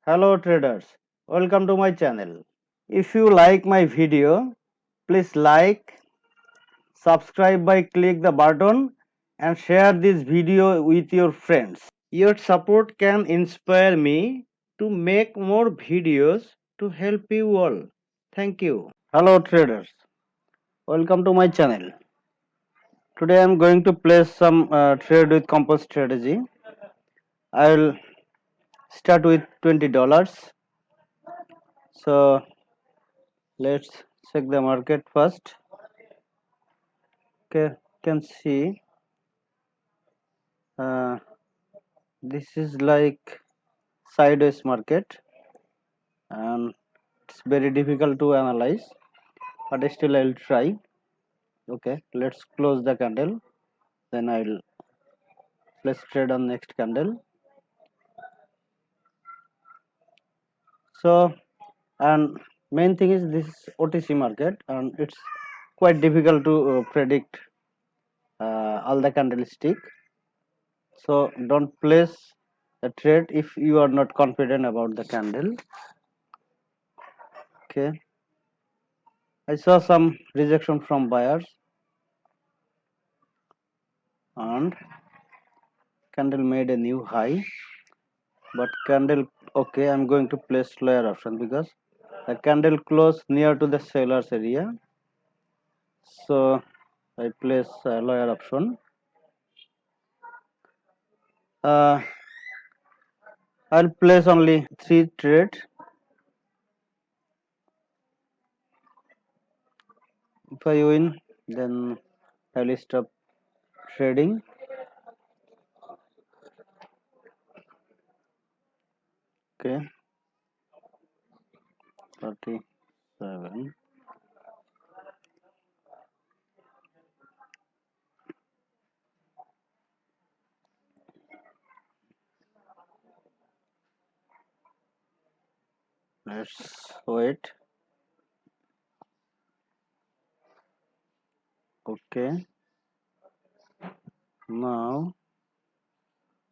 Hello traders, welcome to my channel. If you like my video, please like, subscribe by click the button and share this video with your friends. Your support can inspire me to make more videos to help you all. Thank you. Hello traders, welcome to my channel. Today I am going to place some trade with compost strategy. I will start with $20. So let's check the market first. Okay, can see uh, this is like sideways market and it's very difficult to analyze, but still I'll try. Okay, let's close the candle, then I'll place trade on next candle. So, and main thing is this OTC market and it's quite difficult to predict all the candlestick. So don't place a trade if you are not confident about the candle. Okay, I saw some rejection from buyers and candle made a new high, but candle, okay, I'm going to place lower option because the candle closed near to the sellers area, so I place lower option. uh, I'll place only 3 trades. If I win, then I'll stop trading. Okay, 37. Let's wait. Okay, now,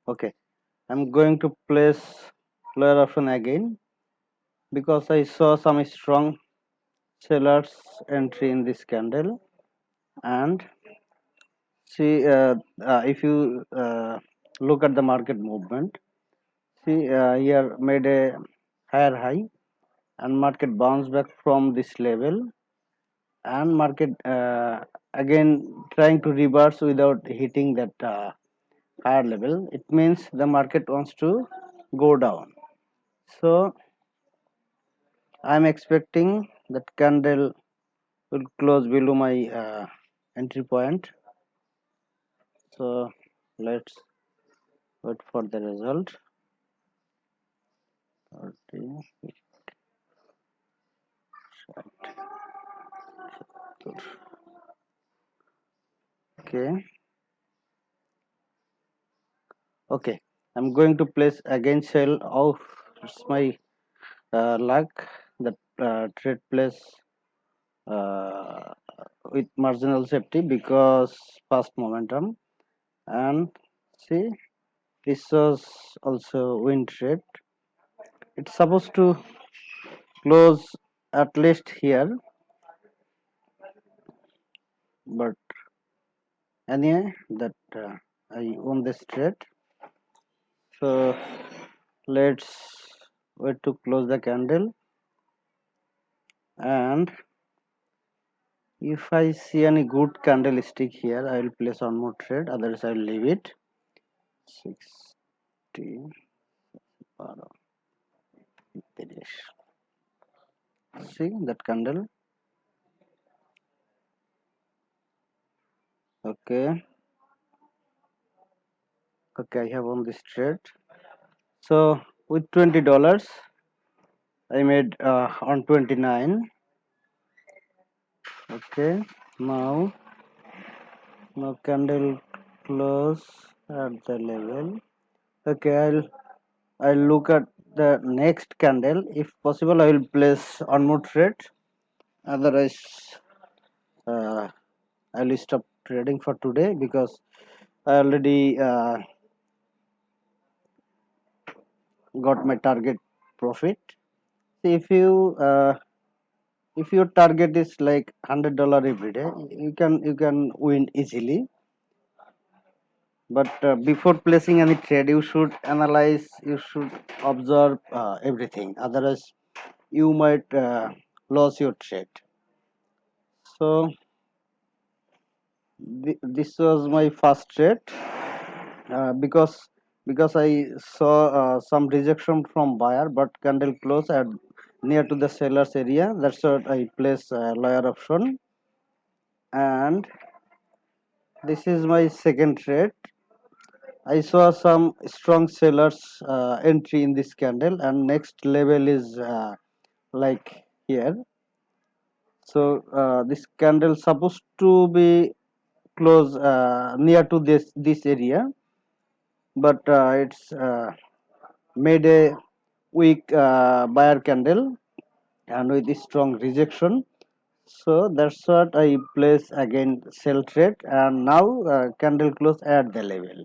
okay, I'm going to place lower option again because I saw some strong sellers entry in this candle. And see, if you look at the market movement, see, here made a higher high and market bounced back from this level, and market again trying to reverse without hitting that higher level. It means the market wants to go down. So I'm expecting that candle will close below my entry point. So let's wait for the result. 30. Okay, okay, I'm going to place again sell. Oh, it's my luck that trade place uh, with marginal safety because past momentum. And see, this was also win trade. It's supposed to close at least here, but anyway, that I won this trade. So let's wait to close the candle, and if I see any good candlestick here, I will place one more trade. Otherwise, I will leave it. 60. See that candle. Okay. Okay, I have on this trade. So with $20, I made on 29. Okay. Now candle close at the level. Okay, I'll look at the next candle. If possible, I will place one more trade. Otherwise, uh, I'll stop trading for today because I already got my target profit. See, if your target is like $100 every day, you can win easily. But before placing any trade, you should analyze, you should observe everything. Otherwise, you might lose your trade. So this was my first trade, because I saw some rejection from buyer, but candle close at near to the sellers area. That's what I place lower option. And this is my second trade. I saw some strong sellers entry in this candle, and next level is like here. So this candle supposed to be close near to this area, but it's made a weak buyer candle and with a strong rejection. So that's what I place again sell trade, and now candle close at the level.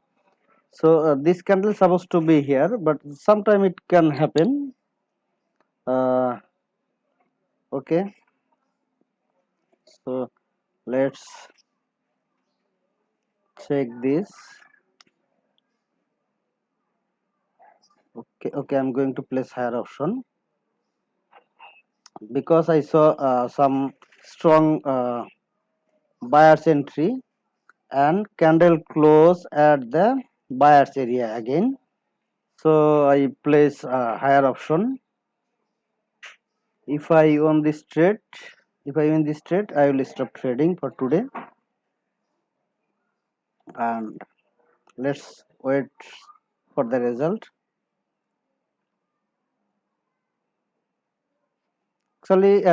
So this candle supposed to be here, but sometime it can happen. Okay, so let's check this. Okay, I'm going to place higher option because I saw some strong buyer's entry and candle close at the buyer's area again. So I place higher option. If I own this trade, if I win this trade, I will stop trading for today, and let's wait for the result. Actually,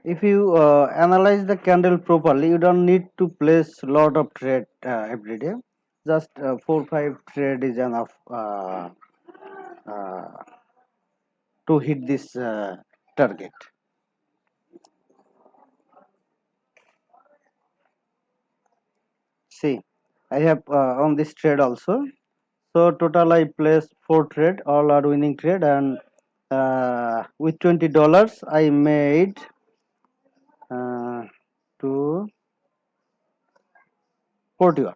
if you analyze the candle properly, you don't need to place lot of trade every day. Just 4 5 trade is enough uh, to hit this target. See, I have on this trade also. So total I placed 4 trade, all are winning trade, and with $20 I made two 41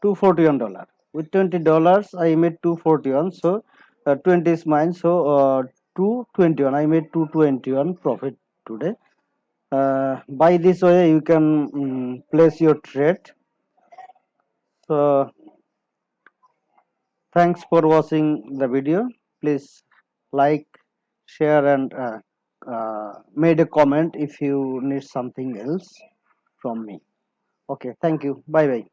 $241. With $20 I made 241. So 20 is mine. So 221, I made 221 profit today. By this way you can place your trade. So thanks for watching the video. Please like, share, and made a comment if you need something else from me. Okay, thank you. Bye bye.